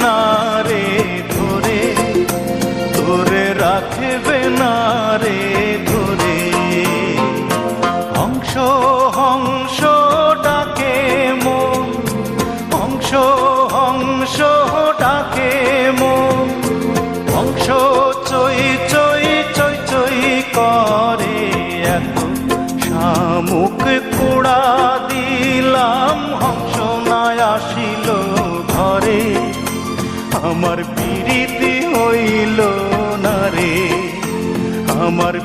না রে ধরে, ধরে রাখবে না রে ধরে। হংস হংস ডাকে মন, হংস হংস ডাকে মন, হংস চই চই চই চই করে। এত শামুক পোড়া দিলাম, হংস না আসিল ঘরে। আমার পিরিতি হইল না রে, আমার